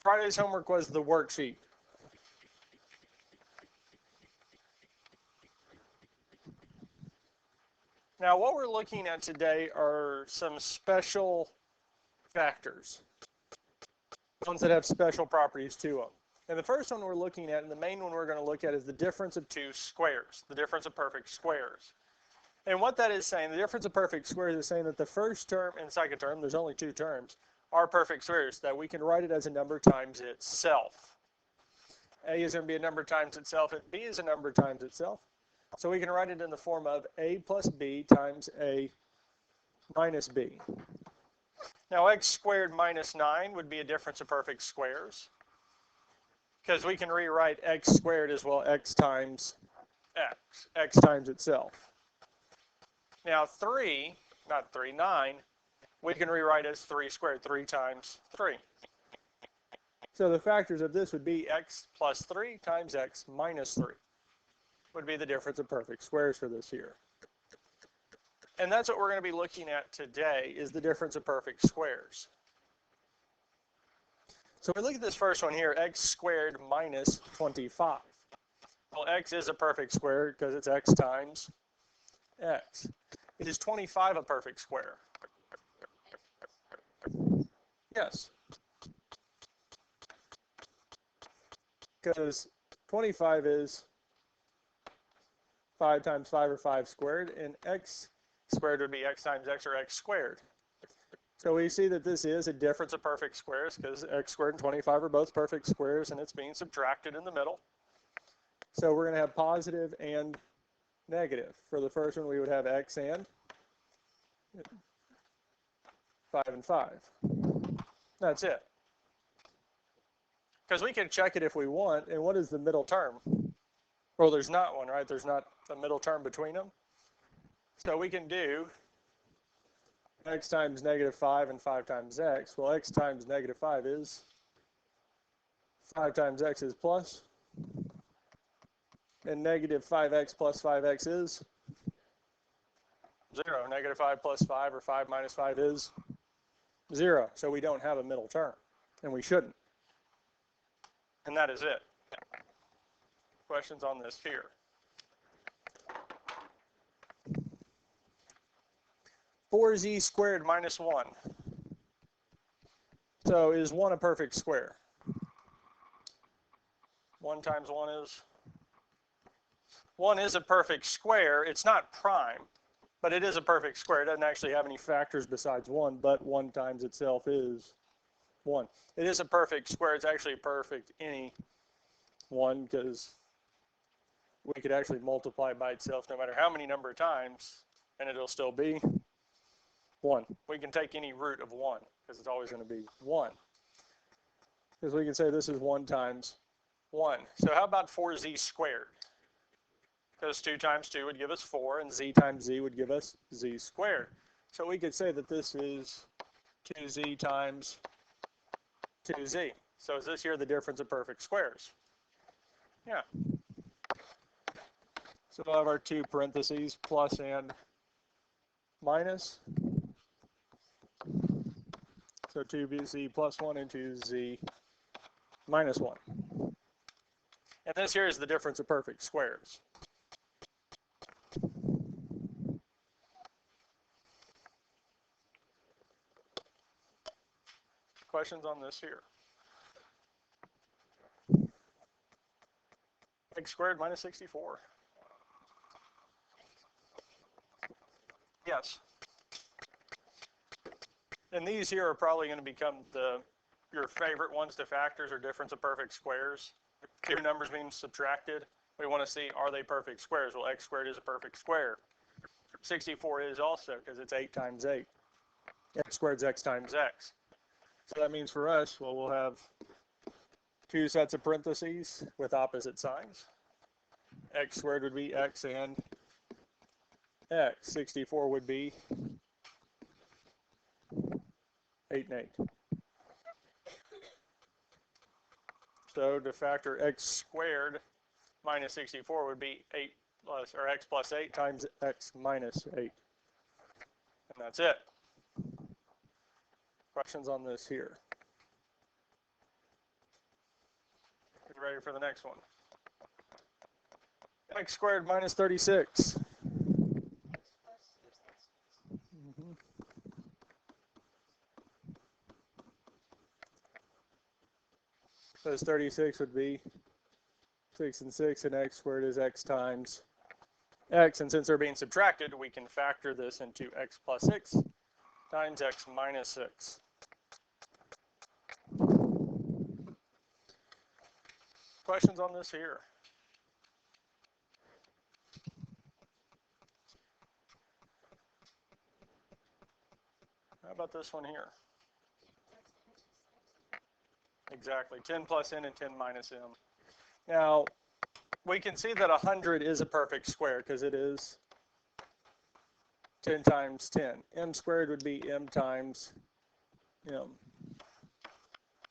Friday's homework was the worksheet. Now, what we're looking at today are some special factors, ones that have special properties to them. And the first one we're looking at, and the main one we're going to look at, is the difference of two squares, the difference of perfect squares. And what that is saying, the difference of perfect squares is saying that the first term and second term, there's only two terms, are perfect squares, that we can write it as a number times itself. A is going to be a number times itself, and B is a number times itself. So we can write it in the form of A plus B times A minus B. Now, x squared minus 9 would be a difference of perfect squares, because we can rewrite x squared as well x times x times itself. Now 9, we can rewrite as 3 squared, 3 times 3. So the factors of this would be x plus 3 times x minus 3 would be the difference of perfect squares for this here. And that's what we're going to be looking at today, is the difference of perfect squares. So we look at this first one here, x squared minus 25. Well, x is a perfect square because it's x times x. Is 25 a perfect square? Yes. Because 25 is 5 times 5 or 5 squared, and x squared would be x times x or x squared. So we see that this is a difference of perfect squares because x squared and 25 are both perfect squares, and it's being subtracted in the middle. So we're going to have positive and negative. For the first one, we would have x and 5 and 5. That's it. Because we can check it if we want, and what is the middle term? Well, there's not one, right? There's not a middle term between them. So we can do x times negative 5 and 5 times x. Well, x times negative 5 is 5 times x is plus, and negative 5x plus 5x is 0. Negative 5 plus 5 or 5 minus 5 is 0. So we don't have a middle term, and we shouldn't. And that is it. Questions on this here? Four z squared minus 1. So is 1 a perfect square? 1 times 1 is? 1 is a perfect square. It's not prime, but it is a perfect square. It doesn't actually have any factors besides 1, but 1 times itself is 1. It is a perfect square. It's actually perfect any 1 because we could actually multiply by itself no matter how many number of times, and it'll still be 1. We can take any root of 1 because it's always going to be 1. Because we can say this is 1 times 1. So how about 4z squared? Because 2 times 2 would give us 4, and z times z would give us z squared. So we could say that this is 2z times 2z. So is this here the difference of perfect squares? Yeah. So we'll have our two parentheses, plus and minus. So 2z plus 1 and 2z minus 1. And this here is the difference of perfect squares. Questions on this here? X squared minus 64. Yes. And these here are probably going to become your favorite ones to factors or difference of perfect squares. Two numbers being subtracted. We want to see, are they perfect squares? Well, x squared is a perfect square. 64 is also because it's 8 times 8. X squared is x times x. So that means for us, well, we'll have two sets of parentheses with opposite signs. X squared would be x and x. 64 would be 8 and 8. So to factor x squared minus 64 would be 8 plus, or x plus 8 times x minus 8. And that's it. Questions on this here? ready for the next one. X squared minus 36. So this 36 would be 6 and 6, and x squared is x times x. And since they're being subtracted, we can factor this into x plus 6 times x minus 6. Questions on this here? How about this one here? Exactly, 10 plus n and 10 minus m. Now, we can see that 100 is a perfect square because it is 10 times 10. M squared would be m times m.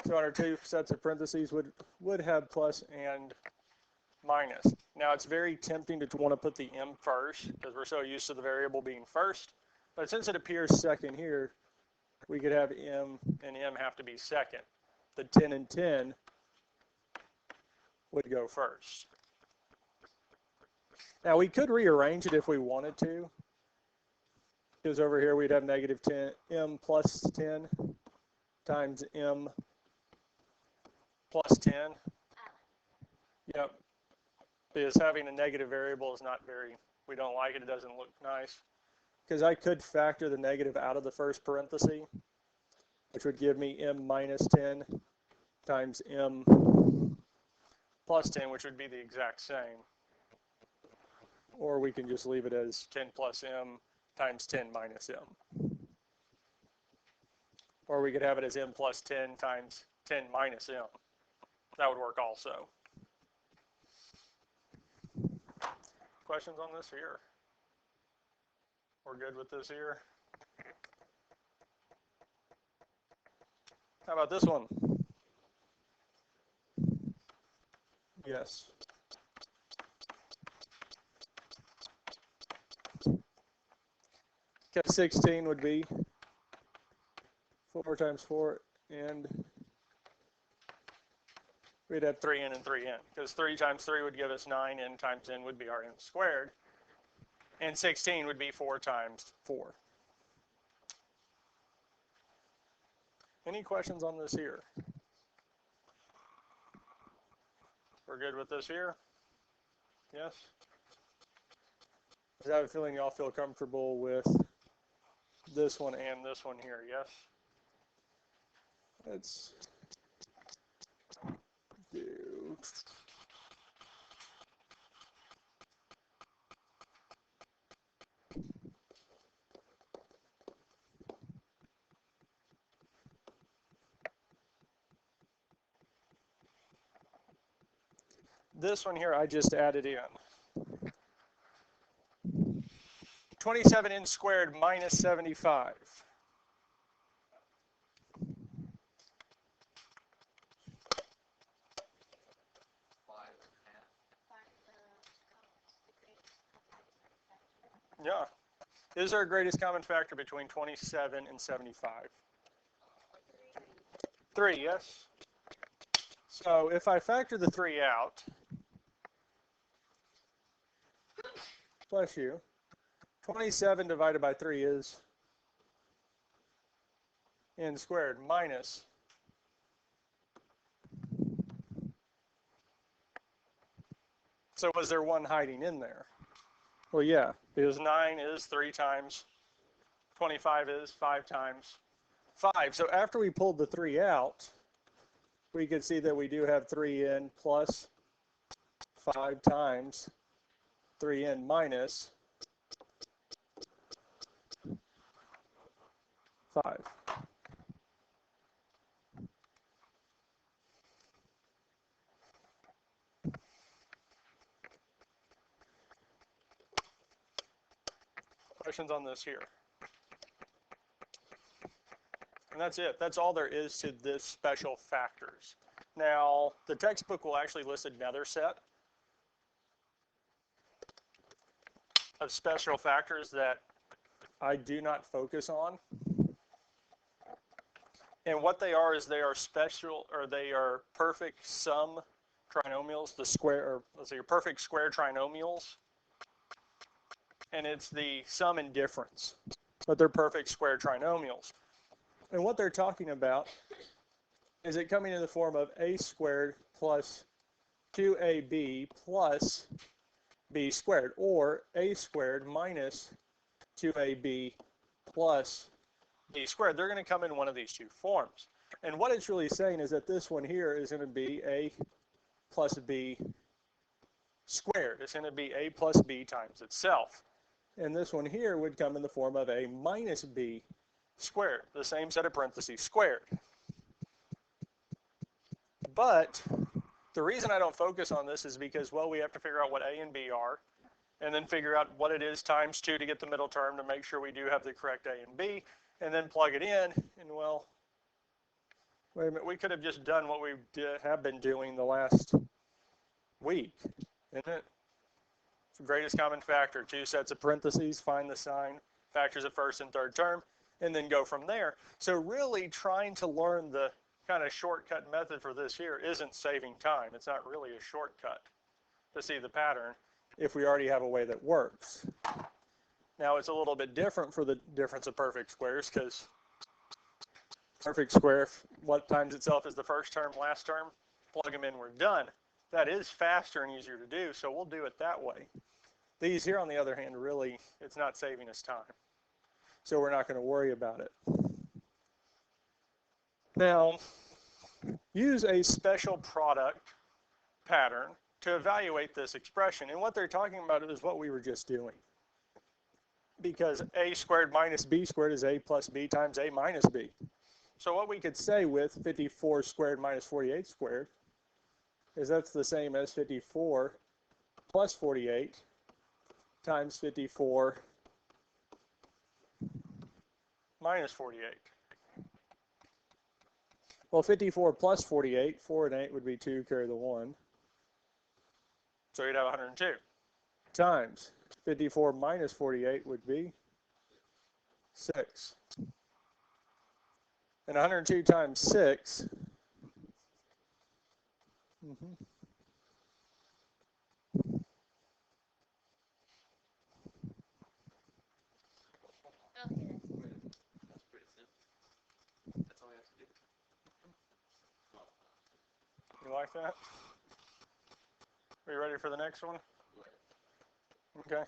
So our two sets of parentheses would have plus and minus. Now, it's very tempting to want to put the m first because we're so used to the variable being first. But since it appears second here, we could have m and m have to be second. The 10 and 10 would go first. Now, we could rearrange it if we wanted to. Because over here we'd have negative 10, m plus 10 times m plus 10. Yep. Because having a negative variable is not very, we don't like it, it doesn't look nice. Because I could factor the negative out of the first parenthesis, which would give me m minus 10 times m plus 10, which would be the exact same. Or we can just leave it as 10 plus m times 10 minus m. Or we could have it as m plus 10 times 10 minus m. That would work also. Questions on this here? We're good with this here? How about this one? Yes. Okay, 16 would be 4 times 4, and we'd have 3n and 3n, because 3 times 3 would give us 9, n times n would be our n squared, and 16 would be 4 times 4. Any questions on this here? We're good with this here? Yes? I have a feeling y'all feel comfortable with this one and this one here, yes? Let's do... This one here I just added in. 27n squared minus 75. Yeah. Is there a greatest common factor between 27 and 75? 3, yes? So if I factor the 3 out, bless you, 27 divided by 3 is n squared minus. So was there one hiding in there? Well, yeah, because 9 is 3 times 25 is 5 times 5. So after we pulled the 3 out, we could see that we do have 3n plus 5 times 3n minus 5. Questions on this here? And that's it. That's all there is to this special factors. Now, the textbook will actually list another set of special factors that I do not focus on. And what they are is they are special, or they are perfect sum trinomials, the square, or let's say your perfect square trinomials, and it's the sum and difference, but they're perfect square trinomials. And what they're talking about is it coming in the form of a squared plus 2ab plus b squared, or a squared minus 2ab plus b squared. They're going to come in one of these two forms. And what it's really saying is that this one here is going to be a plus b squared. It's going to be a plus b times itself. And this one here would come in the form of a minus b squared, the same set of parentheses squared. But the reason I don't focus on this is because, well, we have to figure out what a and b are, and then figure out what it is times 2 to get the middle term to make sure we do have the correct a and b, and then plug it in, and well, wait a minute, we could have just done what we have been doing the last week, isn't it? Greatest common factor, 2 sets of parentheses, find the sign, factors of first and third term, and then go from there. So really trying to learn the kind of shortcut method for this here isn't saving time. It's not really a shortcut to see the pattern if we already have a way that works. Now it's a little bit different for the difference of perfect squares, because perfect square, what times itself is the first term, last term, plug them in, we're done. That is faster and easier to do, so we'll do it that way. These here, on the other hand, really, it's not saving us time. So we're not going to worry about it. Now, use a special product pattern to evaluate this expression. And what they're talking about is what we were just doing. Because a squared minus b squared is a plus b times a minus b. So what we could say with 54 squared minus 48 squared is that's the same as 54 plus 48 times 54 minus 48. Well, 54 plus 48, 4 and 8 would be 2, carry the 1. So you'd have 102. Times 54 minus 48 would be 6. And 102 times 6. You like that? Are you ready for the next one? Okay.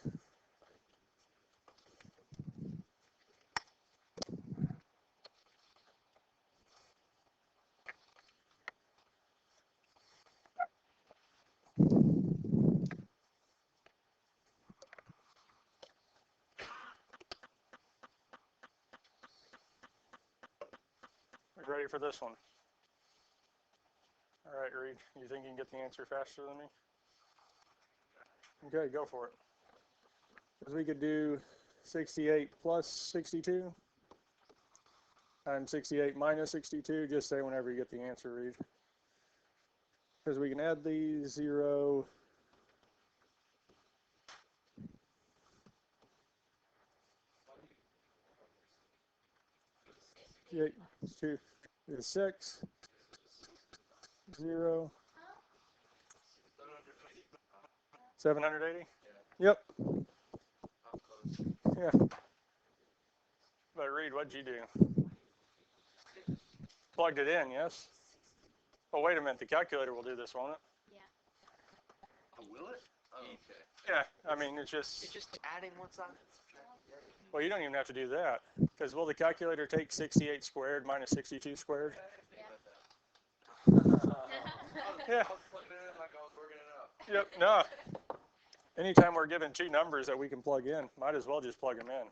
Are you ready for this one? All right, Reed, you think you can get the answer faster than me? Okay, go for it. Because we could do 68 plus 62 times 68 minus 62. Just say whenever you get the answer, Reed. Because we can add these 0. Yeah, 2 is 6. 0. 780? Yep. Yeah. But Reed, what'd you do? Plugged it in, yes? Oh, wait a minute. The calculator will do this, won't it? Yeah. Oh, will it? Oh, okay. Yeah. I mean, it's just adding one side. Well, you don't even have to do that. Because will the calculator take 68 squared minus 62 squared? Yeah. Yep. No. Anytime we're given two numbers that we can plug in, might as well just plug them in.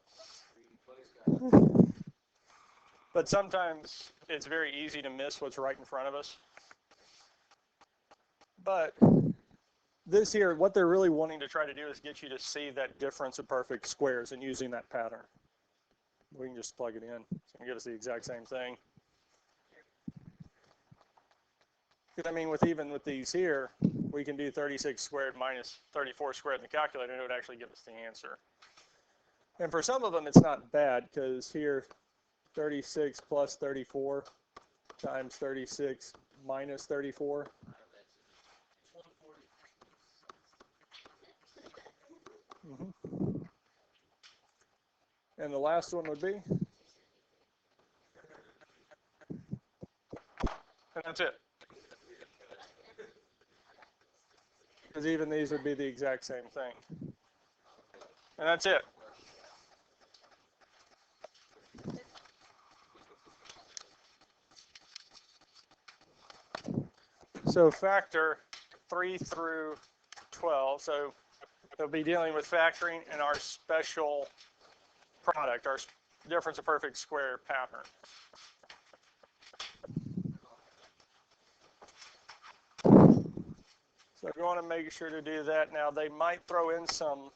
But sometimes it's very easy to miss what's right in front of us. But this here, what they're really wanting to try to do is get you to see that difference of perfect squares and using that pattern. We can just plug it in. It's going to give us the exact same thing. Because I mean, even with these here, we can do 36 squared minus 34 squared in the calculator, and it would actually give us the answer. And for some of them, it's not bad, because here, 36 plus 34 times 36 minus 34. And the last one would be? And that's it. Because even these would be the exact same thing. And that's it. So factor 3 through 12. So they'll be dealing with factoring in our special product, our difference of perfect square pattern. So if you want to make sure to do that, now they might throw in some,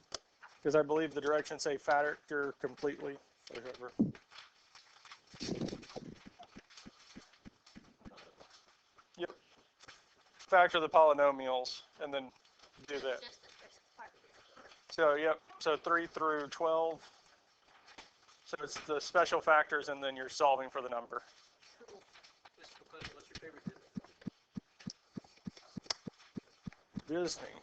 because I believe the directions say factor completely. Whatever. Yep. Factor the polynomials and then do that. So yep. So 3 through 12. So it's the special factors and then you're solving for the number. What's your favorite Disney? Disney.